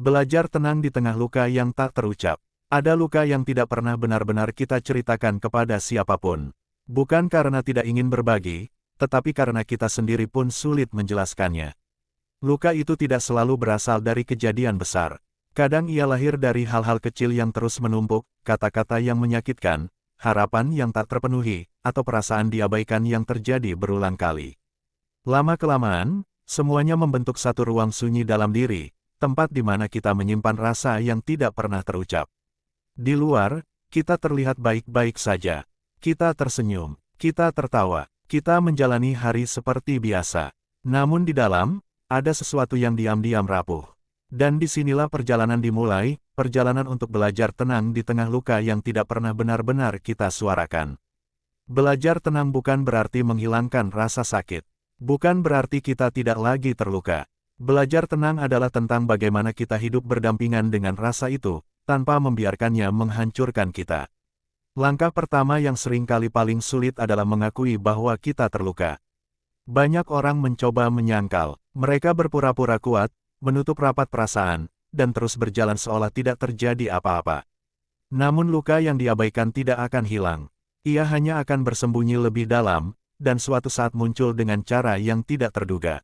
Belajar tenang di tengah luka yang tak terucap. Ada luka yang tidak pernah benar-benar kita ceritakan kepada siapapun. Bukan karena tidak ingin berbagi, tetapi karena kita sendiri pun sulit menjelaskannya. Luka itu tidak selalu berasal dari kejadian besar. Kadang ia lahir dari hal-hal kecil yang terus menumpuk, kata-kata yang menyakitkan, harapan yang tak terpenuhi, atau perasaan diabaikan yang terjadi berulang kali. Lama-kelamaan, semuanya membentuk satu ruang sunyi dalam diri, tempat di mana kita menyimpan rasa yang tidak pernah terucap. Di luar, kita terlihat baik-baik saja. Kita tersenyum, kita tertawa, kita menjalani hari seperti biasa. Namun di dalam, ada sesuatu yang diam-diam rapuh. Dan disinilah perjalanan dimulai, perjalanan untuk belajar tenang di tengah luka yang tidak pernah benar-benar kita suarakan. Belajar tenang bukan berarti menghilangkan rasa sakit. Bukan berarti kita tidak lagi terluka. Belajar tenang adalah tentang bagaimana kita hidup berdampingan dengan rasa itu, tanpa membiarkannya menghancurkan kita. Langkah pertama yang seringkali paling sulit adalah mengakui bahwa kita terluka. Banyak orang mencoba menyangkal, mereka berpura-pura kuat, menutup rapat perasaan, dan terus berjalan seolah tidak terjadi apa-apa. Namun luka yang diabaikan tidak akan hilang. Ia hanya akan bersembunyi lebih dalam, dan suatu saat muncul dengan cara yang tidak terduga.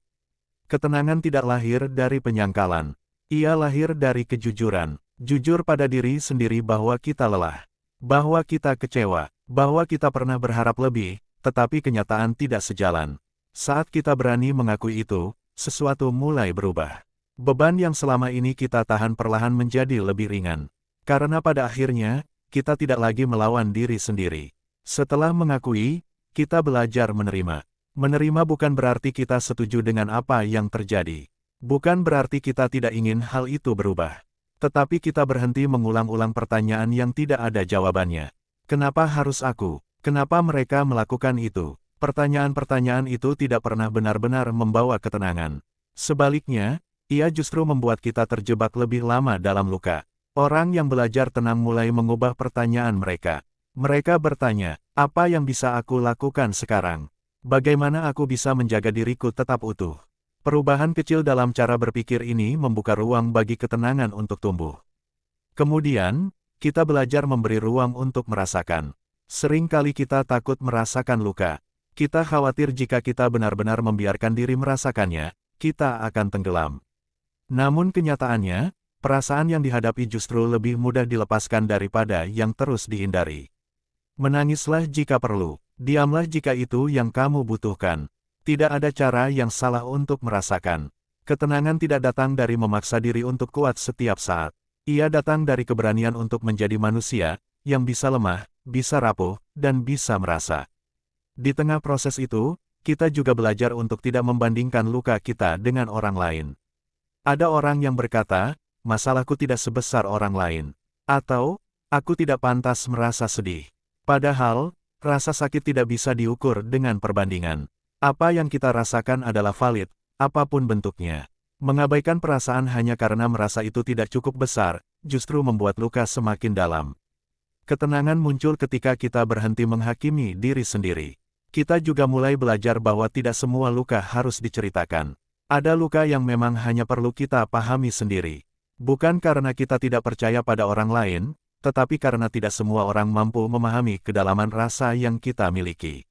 Ketenangan tidak lahir dari penyangkalan. Ia lahir dari kejujuran. Jujur pada diri sendiri bahwa kita lelah. Bahwa kita kecewa. Bahwa kita pernah berharap lebih, tetapi kenyataan tidak sejalan. Saat kita berani mengakui itu, sesuatu mulai berubah. Beban yang selama ini kita tahan perlahan menjadi lebih ringan. Karena pada akhirnya, kita tidak lagi melawan diri sendiri. Setelah mengakui, kita belajar menerima. Menerima bukan berarti kita setuju dengan apa yang terjadi. Bukan berarti kita tidak ingin hal itu berubah. Tetapi kita berhenti mengulang-ulang pertanyaan yang tidak ada jawabannya. Kenapa harus aku? Kenapa mereka melakukan itu? Pertanyaan-pertanyaan itu tidak pernah benar-benar membawa ketenangan. Sebaliknya, ia justru membuat kita terjebak lebih lama dalam luka. Orang yang belajar tenang mulai mengubah pertanyaan mereka. Mereka bertanya, apa yang bisa aku lakukan sekarang? Bagaimana aku bisa menjaga diriku tetap utuh? Perubahan kecil dalam cara berpikir ini membuka ruang bagi ketenangan untuk tumbuh. Kemudian, kita belajar memberi ruang untuk merasakan. Sering kali kita takut merasakan luka. Kita khawatir jika kita benar-benar membiarkan diri merasakannya, kita akan tenggelam. Namun kenyataannya, perasaan yang dihadapi justru lebih mudah dilepaskan daripada yang terus dihindari. Menangislah jika perlu, diamlah jika itu yang kamu butuhkan. Tidak ada cara yang salah untuk merasakan. Ketenangan tidak datang dari memaksa diri untuk kuat setiap saat. Ia datang dari keberanian untuk menjadi manusia, yang bisa lemah, bisa rapuh, dan bisa merasa. Di tengah proses itu, kita juga belajar untuk tidak membandingkan luka kita dengan orang lain. Ada orang yang berkata, masalahku tidak sebesar orang lain. Atau, aku tidak pantas merasa sedih. Padahal, rasa sakit tidak bisa diukur dengan perbandingan. Apa yang kita rasakan adalah valid, apapun bentuknya. Mengabaikan perasaan hanya karena merasa itu tidak cukup besar, justru membuat luka semakin dalam. Ketenangan muncul ketika kita berhenti menghakimi diri sendiri. Kita juga mulai belajar bahwa tidak semua luka harus diceritakan. Ada luka yang memang hanya perlu kita pahami sendiri. Bukan karena kita tidak percaya pada orang lain, tetapi karena tidak semua orang mampu memahami kedalaman rasa yang kita miliki.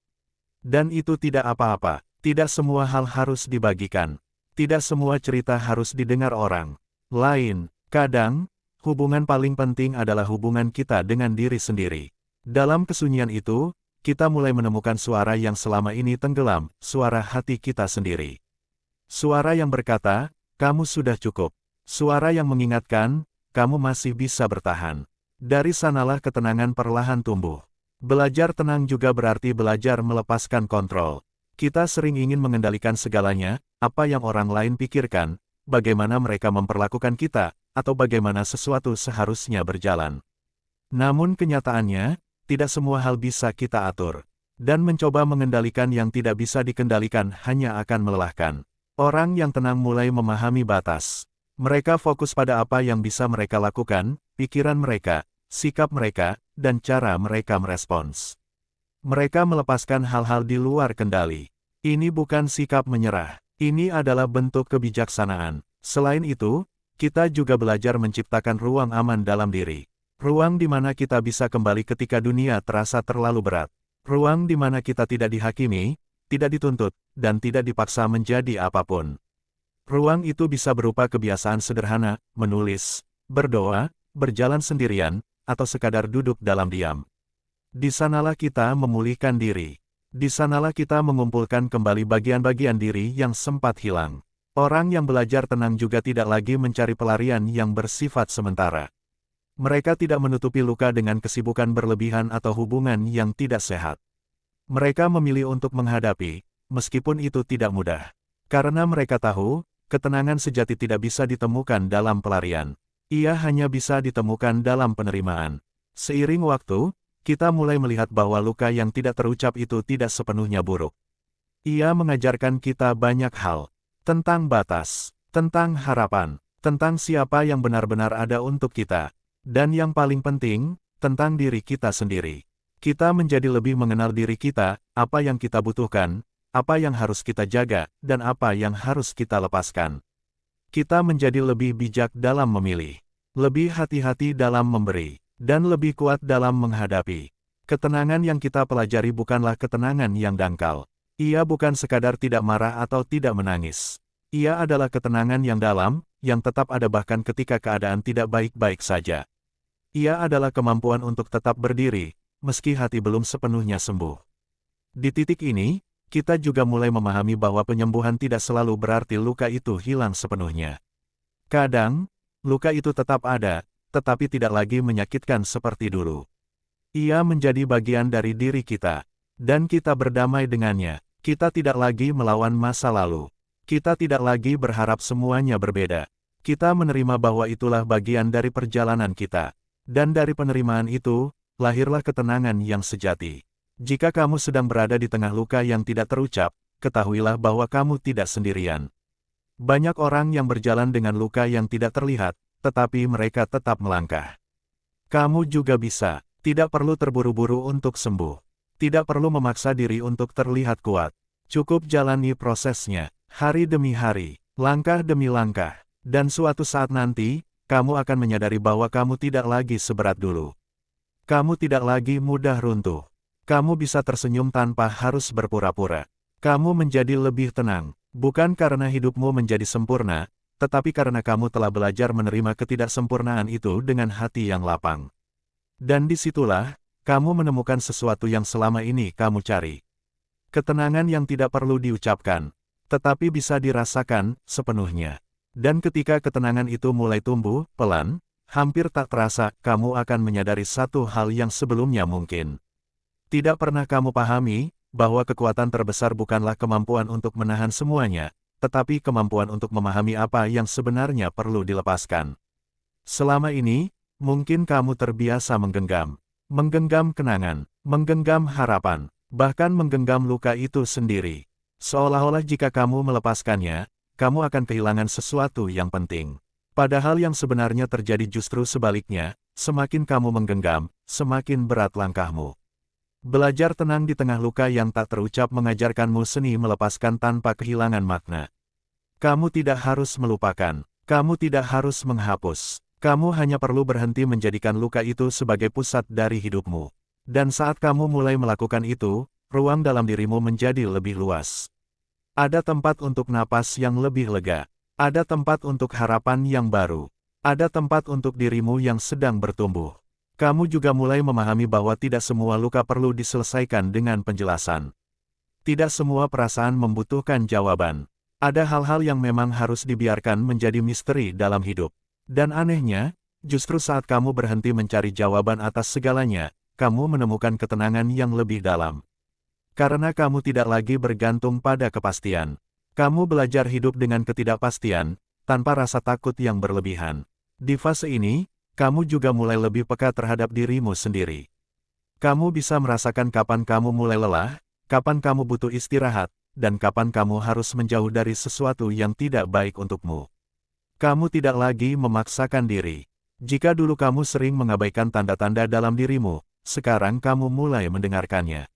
Dan itu tidak apa-apa, tidak semua hal harus dibagikan. Tidak semua cerita harus didengar orang lain. Kadang, hubungan paling penting adalah hubungan kita dengan diri sendiri. Dalam kesunyian itu, kita mulai menemukan suara yang selama ini tenggelam, suara hati kita sendiri. Suara yang berkata, kamu sudah cukup. Suara yang mengingatkan, kamu masih bisa bertahan. Dari sanalah ketenangan perlahan tumbuh. Belajar tenang juga berarti belajar melepaskan kontrol. Kita sering ingin mengendalikan segalanya, apa yang orang lain pikirkan, bagaimana mereka memperlakukan kita, atau bagaimana sesuatu seharusnya berjalan. Namun kenyataannya, tidak semua hal bisa kita atur. Dan mencoba mengendalikan yang tidak bisa dikendalikan hanya akan melelahkan. Orang yang tenang mulai memahami batas. Mereka fokus pada apa yang bisa mereka lakukan, pikiran mereka, sikap mereka, dan cara mereka merespons. Mereka melepaskan hal-hal di luar kendali. Ini bukan sikap menyerah. Ini adalah bentuk kebijaksanaan. Selain itu, kita juga belajar menciptakan ruang aman dalam diri. Ruang di mana kita bisa kembali ketika dunia terasa terlalu berat. Ruang di mana kita tidak dihakimi, tidak dituntut, dan tidak dipaksa menjadi apapun. Ruang itu bisa berupa kebiasaan sederhana, menulis, berdoa, berjalan sendirian, atau sekadar duduk dalam diam. Di sanalah kita memulihkan diri. Di sanalah kita mengumpulkan kembali bagian-bagian diri yang sempat hilang. Orang yang belajar tenang juga tidak lagi mencari pelarian yang bersifat sementara. Mereka tidak menutupi luka dengan kesibukan berlebihan atau hubungan yang tidak sehat. Mereka memilih untuk menghadapi, meskipun itu tidak mudah. Karena mereka tahu, ketenangan sejati tidak bisa ditemukan dalam pelarian. Ia hanya bisa ditemukan dalam penerimaan. Seiring waktu, kita mulai melihat bahwa luka yang tidak terucap itu tidak sepenuhnya buruk. Ia mengajarkan kita banyak hal. Tentang batas, tentang harapan, tentang siapa yang benar-benar ada untuk kita. Dan yang paling penting, tentang diri kita sendiri. Kita menjadi lebih mengenal diri kita, apa yang kita butuhkan, apa yang harus kita jaga, dan apa yang harus kita lepaskan. Kita menjadi lebih bijak dalam memilih, lebih hati-hati dalam memberi, dan lebih kuat dalam menghadapi. Ketenangan yang kita pelajari bukanlah ketenangan yang dangkal. Ia bukan sekadar tidak marah atau tidak menangis. Ia adalah ketenangan yang dalam, yang tetap ada bahkan ketika keadaan tidak baik-baik saja. Ia adalah kemampuan untuk tetap berdiri, meski hati belum sepenuhnya sembuh. Di titik ini, kita juga mulai memahami bahwa penyembuhan tidak selalu berarti luka itu hilang sepenuhnya. Kadang, luka itu tetap ada, tetapi tidak lagi menyakitkan seperti dulu. Ia menjadi bagian dari diri kita, dan kita berdamai dengannya. Kita tidak lagi melawan masa lalu. Kita tidak lagi berharap semuanya berbeda. Kita menerima bahwa itulah bagian dari perjalanan kita. Dan dari penerimaan itu, lahirlah ketenangan yang sejati. Jika kamu sedang berada di tengah luka yang tidak terucap, ketahuilah bahwa kamu tidak sendirian. Banyak orang yang berjalan dengan luka yang tidak terlihat, tetapi mereka tetap melangkah. Kamu juga bisa, tidak perlu terburu-buru untuk sembuh. Tidak perlu memaksa diri untuk terlihat kuat. Cukup jalani prosesnya, hari demi hari, langkah demi langkah. Dan suatu saat nanti, kamu akan menyadari bahwa kamu tidak lagi seberat dulu. Kamu tidak lagi mudah runtuh. Kamu bisa tersenyum tanpa harus berpura-pura. Kamu menjadi lebih tenang, bukan karena hidupmu menjadi sempurna, tetapi karena kamu telah belajar menerima ketidaksempurnaan itu dengan hati yang lapang. Dan disitulah, kamu menemukan sesuatu yang selama ini kamu cari. Ketenangan yang tidak perlu diucapkan, tetapi bisa dirasakan sepenuhnya. Dan ketika ketenangan itu mulai tumbuh, pelan, hampir tak terasa, kamu akan menyadari satu hal yang sebelumnya mungkin tidak pernah kamu pahami, bahwa kekuatan terbesar bukanlah kemampuan untuk menahan semuanya, tetapi kemampuan untuk memahami apa yang sebenarnya perlu dilepaskan. Selama ini, mungkin kamu terbiasa menggenggam kenangan, menggenggam harapan, bahkan menggenggam luka itu sendiri. Seolah-olah jika kamu melepaskannya, kamu akan kehilangan sesuatu yang penting. Padahal yang sebenarnya terjadi justru sebaliknya, semakin kamu menggenggam, semakin berat langkahmu. Belajar tenang di tengah luka yang tak terucap mengajarkanmu seni melepaskan tanpa kehilangan makna. Kamu tidak harus melupakan, kamu tidak harus menghapus. Kamu hanya perlu berhenti menjadikan luka itu sebagai pusat dari hidupmu. Dan saat kamu mulai melakukan itu, ruang dalam dirimu menjadi lebih luas. Ada tempat untuk napas yang lebih lega. Ada tempat untuk harapan yang baru. Ada tempat untuk dirimu yang sedang bertumbuh. Kamu juga mulai memahami bahwa tidak semua luka perlu diselesaikan dengan penjelasan. Tidak semua perasaan membutuhkan jawaban. Ada hal-hal yang memang harus dibiarkan menjadi misteri dalam hidup. Dan anehnya, justru saat kamu berhenti mencari jawaban atas segalanya, kamu menemukan ketenangan yang lebih dalam. Karena kamu tidak lagi bergantung pada kepastian. Kamu belajar hidup dengan ketidakpastian, tanpa rasa takut yang berlebihan. Di fase ini, kamu juga mulai lebih peka terhadap dirimu sendiri. Kamu bisa merasakan kapan kamu mulai lelah, kapan kamu butuh istirahat, dan kapan kamu harus menjauh dari sesuatu yang tidak baik untukmu. Kamu tidak lagi memaksakan diri. Jika dulu kamu sering mengabaikan tanda-tanda dalam dirimu, sekarang kamu mulai mendengarkannya.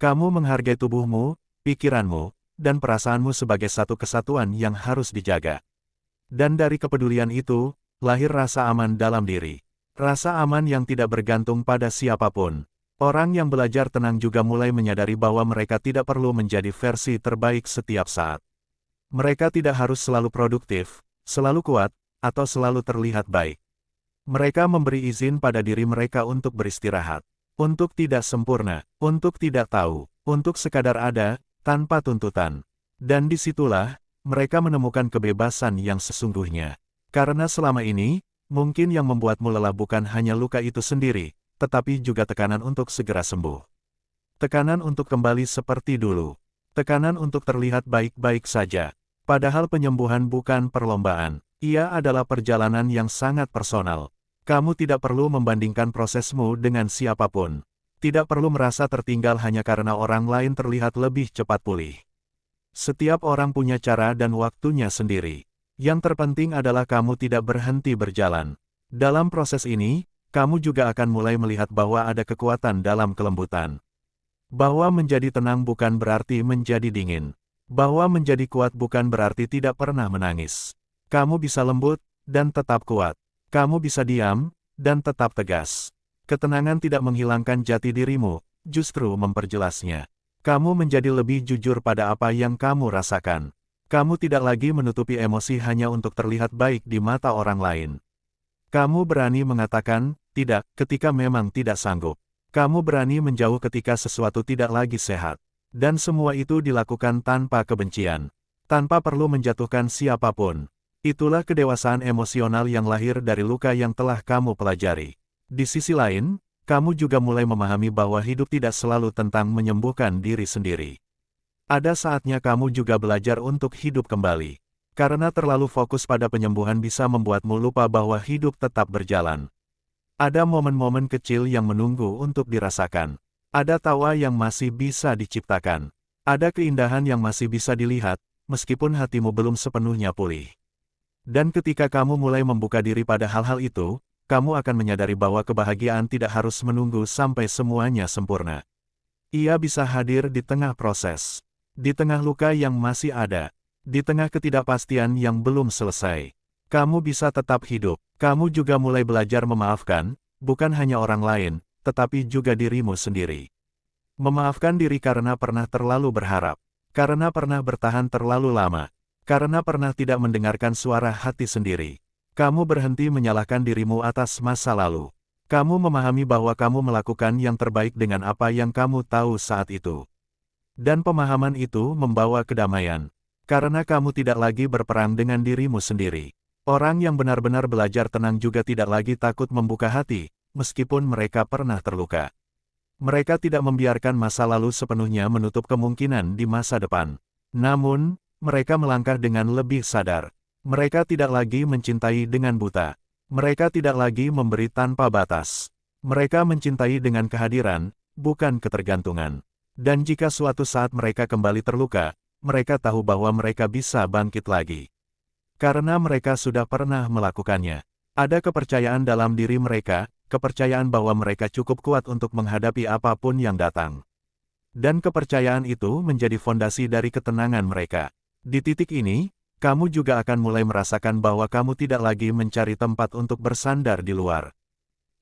Kamu menghargai tubuhmu, pikiranmu, dan perasaanmu sebagai satu kesatuan yang harus dijaga. Dan dari kepedulian itu, lahir rasa aman dalam diri. Rasa aman yang tidak bergantung pada siapapun. Orang yang belajar tenang juga mulai menyadari bahwa mereka tidak perlu menjadi versi terbaik setiap saat. Mereka tidak harus selalu produktif, selalu kuat, atau selalu terlihat baik. Mereka memberi izin pada diri mereka untuk beristirahat, untuk tidak sempurna, untuk tidak tahu, untuk sekadar ada, tanpa tuntutan. Dan disitulah, mereka menemukan kebebasan yang sesungguhnya. Karena selama ini, mungkin yang membuatmu lelah bukan hanya luka itu sendiri, tetapi juga tekanan untuk segera sembuh. Tekanan untuk kembali seperti dulu. Tekanan untuk terlihat baik-baik saja. Padahal penyembuhan bukan perlombaan. Ia adalah perjalanan yang sangat personal. Kamu tidak perlu membandingkan prosesmu dengan siapapun. Tidak perlu merasa tertinggal hanya karena orang lain terlihat lebih cepat pulih. Setiap orang punya cara dan waktunya sendiri. Yang terpenting adalah kamu tidak berhenti berjalan. Dalam proses ini, kamu juga akan mulai melihat bahwa ada kekuatan dalam kelembutan. Bahwa menjadi tenang bukan berarti menjadi dingin. Bahwa menjadi kuat bukan berarti tidak pernah menangis. Kamu bisa lembut, dan tetap kuat. Kamu bisa diam, dan tetap tegas. Ketenangan tidak menghilangkan jati dirimu, justru memperjelasnya. Kamu menjadi lebih jujur pada apa yang kamu rasakan. Kamu tidak lagi menutupi emosi hanya untuk terlihat baik di mata orang lain. Kamu berani mengatakan, tidak, ketika memang tidak sanggup. Kamu berani menjauh ketika sesuatu tidak lagi sehat. Dan semua itu dilakukan tanpa kebencian. Tanpa perlu menjatuhkan siapapun. Itulah kedewasaan emosional yang lahir dari luka yang telah kamu pelajari. Di sisi lain, kamu juga mulai memahami bahwa hidup tidak selalu tentang menyembuhkan diri sendiri. Ada saatnya kamu juga belajar untuk hidup kembali. Karena terlalu fokus pada penyembuhan bisa membuatmu lupa bahwa hidup tetap berjalan. Ada momen-momen kecil yang menunggu untuk dirasakan. Ada tawa yang masih bisa diciptakan. Ada keindahan yang masih bisa dilihat, meskipun hatimu belum sepenuhnya pulih. Dan ketika kamu mulai membuka diri pada hal-hal itu, kamu akan menyadari bahwa kebahagiaan tidak harus menunggu sampai semuanya sempurna. Ia bisa hadir di tengah proses. Di tengah luka yang masih ada, di tengah ketidakpastian yang belum selesai, kamu bisa tetap hidup. Kamu juga mulai belajar memaafkan, bukan hanya orang lain, tetapi juga dirimu sendiri. Memaafkan diri karena pernah terlalu berharap, karena pernah bertahan terlalu lama, karena pernah tidak mendengarkan suara hati sendiri. Kamu berhenti menyalahkan dirimu atas masa lalu. Kamu memahami bahwa kamu melakukan yang terbaik dengan apa yang kamu tahu saat itu. Dan pemahaman itu membawa kedamaian. Karena kamu tidak lagi berperang dengan dirimu sendiri. Orang yang benar-benar belajar tenang juga tidak lagi takut membuka hati, meskipun mereka pernah terluka. Mereka tidak membiarkan masa lalu sepenuhnya menutup kemungkinan di masa depan. Namun, mereka melangkah dengan lebih sadar. Mereka tidak lagi mencintai dengan buta. Mereka tidak lagi memberi tanpa batas. Mereka mencintai dengan kehadiran, bukan ketergantungan. Dan jika suatu saat mereka kembali terluka, mereka tahu bahwa mereka bisa bangkit lagi. Karena mereka sudah pernah melakukannya. Ada kepercayaan dalam diri mereka, kepercayaan bahwa mereka cukup kuat untuk menghadapi apapun yang datang. Dan kepercayaan itu menjadi fondasi dari ketenangan mereka. Di titik ini, kamu juga akan mulai merasakan bahwa kamu tidak lagi mencari tempat untuk bersandar di luar.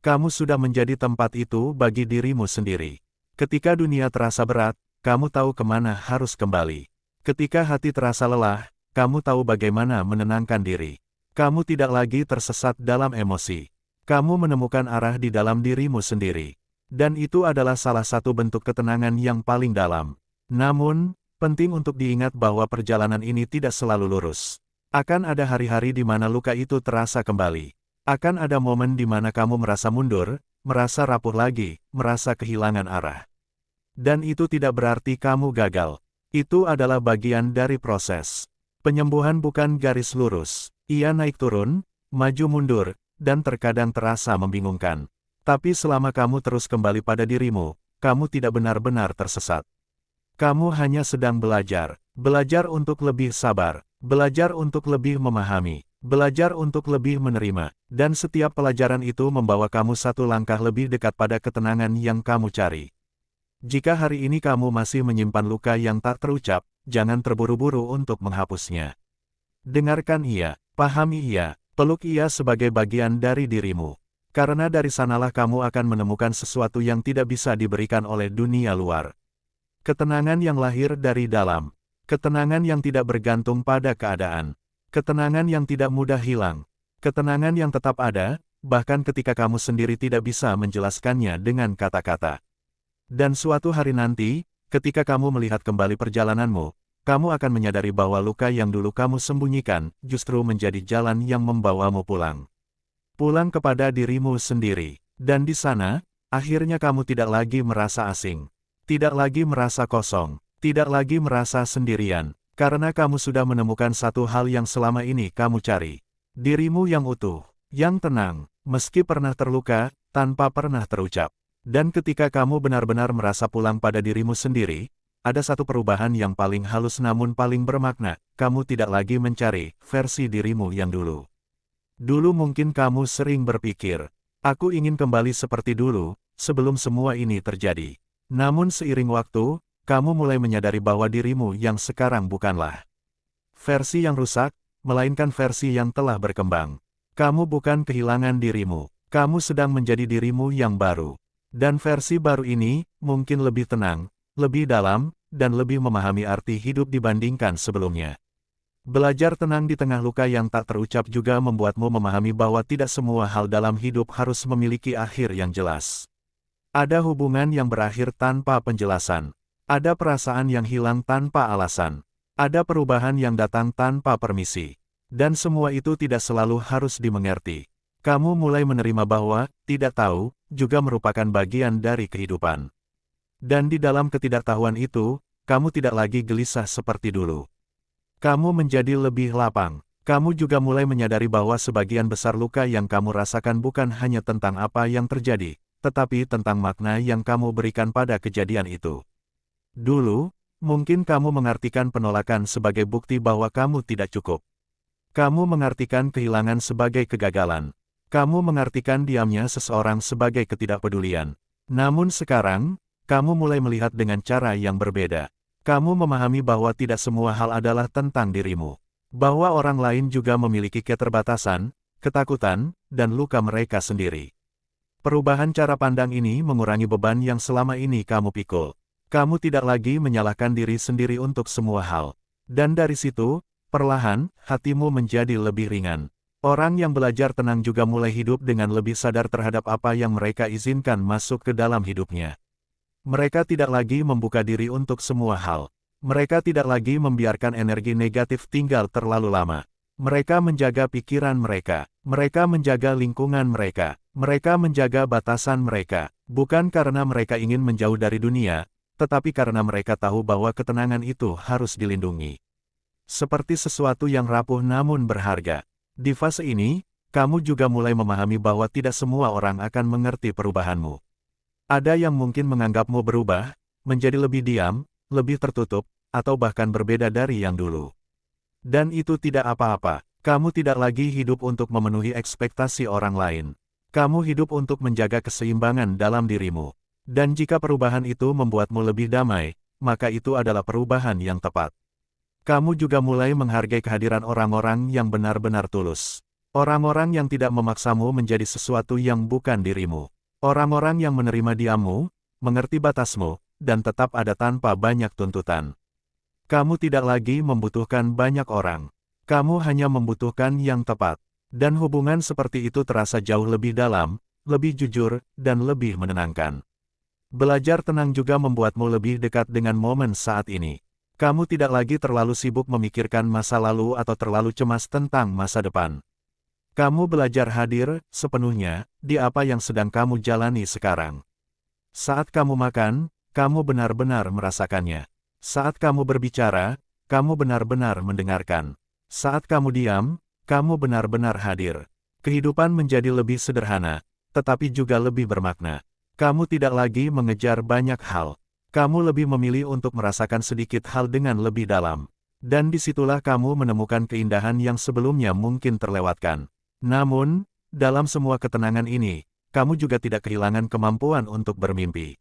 Kamu sudah menjadi tempat itu bagi dirimu sendiri. Ketika dunia terasa berat, kamu tahu kemana harus kembali. Ketika hati terasa lelah, kamu tahu bagaimana menenangkan diri. Kamu tidak lagi tersesat dalam emosi. Kamu menemukan arah di dalam dirimu sendiri. Dan itu adalah salah satu bentuk ketenangan yang paling dalam. Namun, penting untuk diingat bahwa perjalanan ini tidak selalu lurus. Akan ada hari-hari di mana luka itu terasa kembali. Akan ada momen di mana kamu merasa mundur, merasa rapuh lagi, merasa kehilangan arah. Dan itu tidak berarti kamu gagal. Itu adalah bagian dari proses. Penyembuhan bukan garis lurus. Ia naik turun, maju mundur, dan terkadang terasa membingungkan. Tapi selama kamu terus kembali pada dirimu, kamu tidak benar-benar tersesat. Kamu hanya sedang belajar. Belajar untuk lebih sabar. Belajar untuk lebih memahami. Belajar untuk lebih menerima. Dan setiap pelajaran itu membawa kamu satu langkah lebih dekat pada ketenangan yang kamu cari. Jika hari ini kamu masih menyimpan luka yang tak terucap, jangan terburu-buru untuk menghapusnya. Dengarkan ia. Pahami ia, peluk ia sebagai bagian dari dirimu. Karena dari sanalah kamu akan menemukan sesuatu yang tidak bisa diberikan oleh dunia luar. Ketenangan yang lahir dari dalam. Ketenangan yang tidak bergantung pada keadaan. Ketenangan yang tidak mudah hilang. Ketenangan yang tetap ada, bahkan ketika kamu sendiri tidak bisa menjelaskannya dengan kata-kata. Dan suatu hari nanti, ketika kamu melihat kembali perjalananmu, kamu akan menyadari bahwa luka yang dulu kamu sembunyikan, justru menjadi jalan yang membawamu pulang. Pulang kepada dirimu sendiri. Dan di sana, akhirnya kamu tidak lagi merasa asing. Tidak lagi merasa kosong. Tidak lagi merasa sendirian. Karena kamu sudah menemukan satu hal yang selama ini kamu cari. Dirimu yang utuh, yang tenang, meski pernah terluka, tanpa pernah terucap. Dan ketika kamu benar-benar merasa pulang pada dirimu sendiri, ada satu perubahan yang paling halus namun paling bermakna, kamu tidak lagi mencari versi dirimu yang dulu. Dulu mungkin kamu sering berpikir, aku ingin kembali seperti dulu, sebelum semua ini terjadi. Namun seiring waktu, kamu mulai menyadari bahwa dirimu yang sekarang bukanlah versi yang rusak, melainkan versi yang telah berkembang. Kamu bukan kehilangan dirimu, kamu sedang menjadi dirimu yang baru. Dan versi baru ini, mungkin lebih tenang, lebih dalam, dan lebih memahami arti hidup dibandingkan sebelumnya. Belajar tenang di tengah luka yang tak terucap juga membuatmu memahami bahwa tidak semua hal dalam hidup harus memiliki akhir yang jelas. Ada hubungan yang berakhir tanpa penjelasan. Ada perasaan yang hilang tanpa alasan. Ada perubahan yang datang tanpa permisi. Dan semua itu tidak selalu harus dimengerti. Kamu mulai menerima bahwa tidak tahu juga merupakan bagian dari kehidupan. Dan di dalam ketidaktahuan itu, kamu tidak lagi gelisah seperti dulu. Kamu menjadi lebih lapang. Kamu juga mulai menyadari bahwa sebagian besar luka yang kamu rasakan bukan hanya tentang apa yang terjadi, tetapi tentang makna yang kamu berikan pada kejadian itu. Dulu, mungkin kamu mengartikan penolakan sebagai bukti bahwa kamu tidak cukup. Kamu mengartikan kehilangan sebagai kegagalan. Kamu mengartikan diamnya seseorang sebagai ketidakpedulian. Namun sekarang, kamu mulai melihat dengan cara yang berbeda. Kamu memahami bahwa tidak semua hal adalah tentang dirimu. Bahwa orang lain juga memiliki keterbatasan, ketakutan, dan luka mereka sendiri. Perubahan cara pandang ini mengurangi beban yang selama ini kamu pikul. Kamu tidak lagi menyalahkan diri sendiri untuk semua hal. Dan dari situ, perlahan, hatimu menjadi lebih ringan. Orang yang belajar tenang juga mulai hidup dengan lebih sadar terhadap apa yang mereka izinkan masuk ke dalam hidupnya. Mereka tidak lagi membuka diri untuk semua hal. Mereka tidak lagi membiarkan energi negatif tinggal terlalu lama. Mereka menjaga pikiran mereka. Mereka menjaga lingkungan mereka. Mereka menjaga batasan mereka. Bukan karena mereka ingin menjauh dari dunia, tetapi karena mereka tahu bahwa ketenangan itu harus dilindungi. Seperti sesuatu yang rapuh namun berharga. Di fase ini, kamu juga mulai memahami bahwa tidak semua orang akan mengerti perubahanmu. Ada yang mungkin menganggapmu berubah, menjadi lebih diam, lebih tertutup, atau bahkan berbeda dari yang dulu. Dan itu tidak apa-apa. Kamu tidak lagi hidup untuk memenuhi ekspektasi orang lain. Kamu hidup untuk menjaga keseimbangan dalam dirimu. Dan jika perubahan itu membuatmu lebih damai, maka itu adalah perubahan yang tepat. Kamu juga mulai menghargai kehadiran orang-orang yang benar-benar tulus. Orang-orang yang tidak memaksamu menjadi sesuatu yang bukan dirimu. Orang-orang yang menerima diammu, mengerti batasmu, dan tetap ada tanpa banyak tuntutan. Kamu tidak lagi membutuhkan banyak orang. Kamu hanya membutuhkan yang tepat. Dan hubungan seperti itu terasa jauh lebih dalam, lebih jujur, dan lebih menenangkan. Belajar tenang juga membuatmu lebih dekat dengan momen saat ini. Kamu tidak lagi terlalu sibuk memikirkan masa lalu atau terlalu cemas tentang masa depan. Kamu belajar hadir sepenuhnya di apa yang sedang kamu jalani sekarang. Saat kamu makan, kamu benar-benar merasakannya. Saat kamu berbicara, kamu benar-benar mendengarkan. Saat kamu diam, kamu benar-benar hadir. Kehidupan menjadi lebih sederhana, tetapi juga lebih bermakna. Kamu tidak lagi mengejar banyak hal. Kamu lebih memilih untuk merasakan sedikit hal dengan lebih dalam. Dan disitulah kamu menemukan keindahan yang sebelumnya mungkin terlewatkan. Namun, dalam semua ketenangan ini, kamu juga tidak kehilangan kemampuan untuk bermimpi.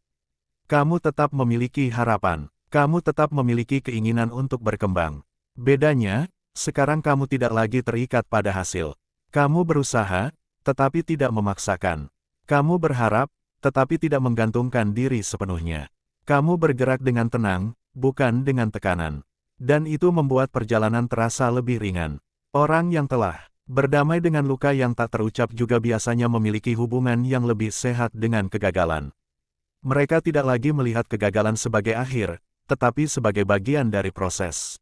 Kamu tetap memiliki harapan. Kamu tetap memiliki keinginan untuk berkembang. Bedanya, Sekarang kamu tidak lagi terikat pada hasil. Kamu berusaha, tetapi tidak memaksakan. Kamu berharap, tetapi tidak menggantungkan diri sepenuhnya. Kamu bergerak dengan tenang, bukan dengan tekanan. Dan itu membuat perjalanan terasa lebih ringan. Orang yang telah berdamai dengan luka yang tak terucap juga biasanya memiliki hubungan yang lebih sehat dengan kegagalan. Mereka tidak lagi melihat kegagalan sebagai akhir, tetapi sebagai bagian dari proses.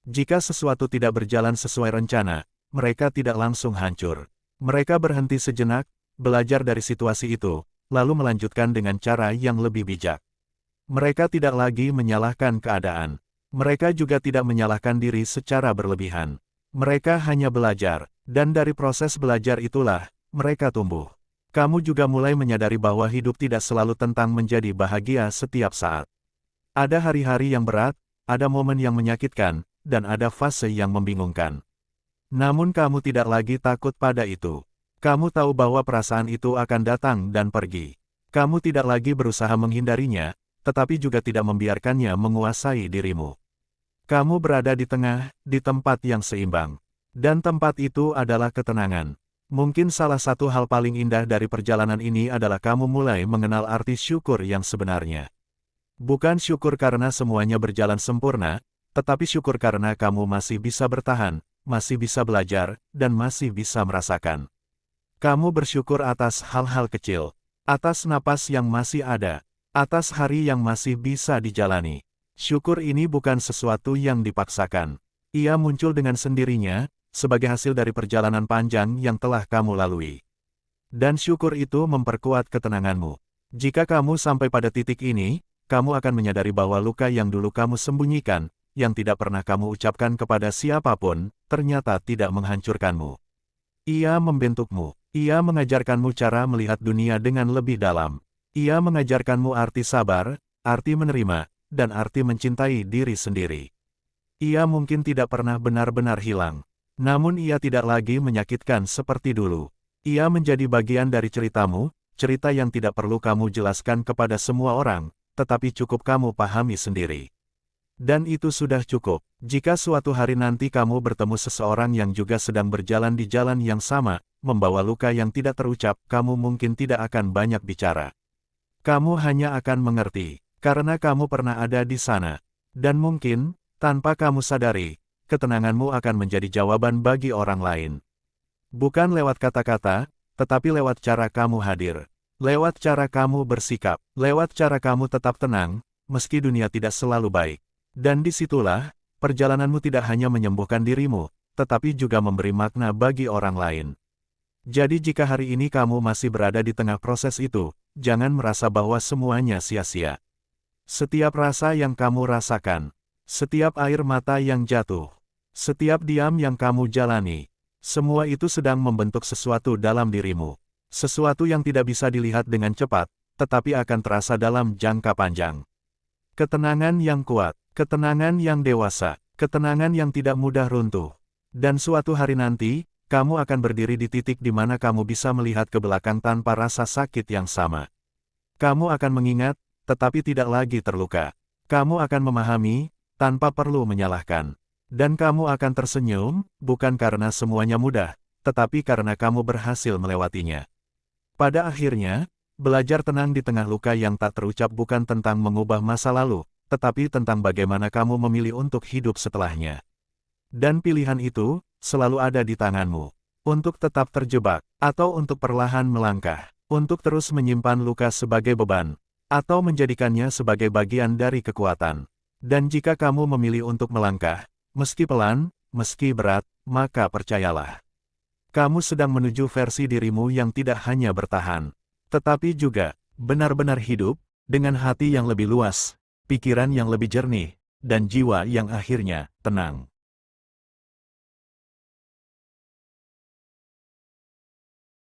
Jika sesuatu tidak berjalan sesuai rencana, mereka tidak langsung hancur. Mereka berhenti sejenak, belajar dari situasi itu, lalu melanjutkan dengan cara yang lebih bijak. Mereka tidak lagi menyalahkan keadaan. Mereka juga tidak menyalahkan diri secara berlebihan. Mereka hanya belajar, dan dari proses belajar itulah, mereka tumbuh. Kamu juga mulai menyadari bahwa hidup tidak selalu tentang menjadi bahagia setiap saat. Ada hari-hari yang berat, ada momen yang menyakitkan, dan ada fase yang membingungkan. Namun kamu tidak lagi takut pada itu. Kamu tahu bahwa perasaan itu akan datang dan pergi. Kamu tidak lagi berusaha menghindarinya, tetapi juga tidak membiarkannya menguasai dirimu. Kamu berada di tengah, di tempat yang seimbang. Dan tempat itu adalah ketenangan. Mungkin salah satu hal paling indah dari perjalanan ini adalah kamu mulai mengenal arti syukur yang sebenarnya. Bukan syukur karena semuanya berjalan sempurna, tetapi syukur karena kamu masih bisa bertahan, masih bisa belajar, dan masih bisa merasakan. Kamu bersyukur atas hal-hal kecil, atas napas yang masih ada, atas hari yang masih bisa dijalani. Syukur ini bukan sesuatu yang dipaksakan. Ia muncul dengan sendirinya, sebagai hasil dari perjalanan panjang yang telah kamu lalui. Dan syukur itu memperkuat ketenanganmu. Jika kamu sampai pada titik ini, kamu akan menyadari bahwa luka yang dulu kamu sembunyikan, yang tidak pernah kamu ucapkan kepada siapapun, ternyata tidak menghancurkanmu. Ia membentukmu. Ia mengajarkanmu cara melihat dunia dengan lebih dalam. Ia mengajarkanmu arti sabar, arti menerima, dan arti mencintai diri sendiri. Ia mungkin tidak pernah benar-benar hilang. Namun ia tidak lagi menyakitkan seperti dulu. Ia menjadi bagian dari ceritamu, cerita yang tidak perlu kamu jelaskan kepada semua orang, tetapi cukup kamu pahami sendiri. Dan itu sudah cukup. Jika suatu hari nanti kamu bertemu seseorang yang juga sedang berjalan di jalan yang sama, membawa luka yang tidak terucap, kamu mungkin tidak akan banyak bicara. Kamu hanya akan mengerti, karena kamu pernah ada di sana. Dan mungkin, tanpa kamu sadari, ketenanganmu akan menjadi jawaban bagi orang lain. Bukan lewat kata-kata, tetapi lewat cara kamu hadir. Lewat cara kamu bersikap, lewat cara kamu tetap tenang, meski dunia tidak selalu baik. Dan disitulah, perjalananmu tidak hanya menyembuhkan dirimu, tetapi juga memberi makna bagi orang lain. Jadi jika hari ini kamu masih berada di tengah proses itu, jangan merasa bahwa semuanya sia-sia. Setiap rasa yang kamu rasakan, setiap air mata yang jatuh, setiap diam yang kamu jalani, semua itu sedang membentuk sesuatu dalam dirimu. Sesuatu yang tidak bisa dilihat dengan cepat, tetapi akan terasa dalam jangka panjang. Ketenangan yang kuat, ketenangan yang dewasa, ketenangan yang tidak mudah runtuh. Dan suatu hari nanti, kamu akan berdiri di titik di mana kamu bisa melihat ke belakang tanpa rasa sakit yang sama. Kamu akan mengingat, tetapi tidak lagi terluka. Kamu akan memahami, tanpa perlu menyalahkan. Dan kamu akan tersenyum, bukan karena semuanya mudah, tetapi karena kamu berhasil melewatinya. Pada akhirnya, belajar tenang di tengah luka yang tak terucap bukan tentang mengubah masa lalu, tetapi tentang bagaimana kamu memilih untuk hidup setelahnya. Dan pilihan itu, selalu ada di tanganmu. Untuk tetap terjebak, atau untuk perlahan melangkah. Untuk terus menyimpan luka sebagai beban, atau menjadikannya sebagai bagian dari kekuatan. Dan jika kamu memilih untuk melangkah, meski pelan, meski berat, maka percayalah. Kamu sedang menuju versi dirimu yang tidak hanya bertahan, tetapi juga benar-benar hidup, dengan hati yang lebih luas, pikiran yang lebih jernih, dan jiwa yang akhirnya tenang.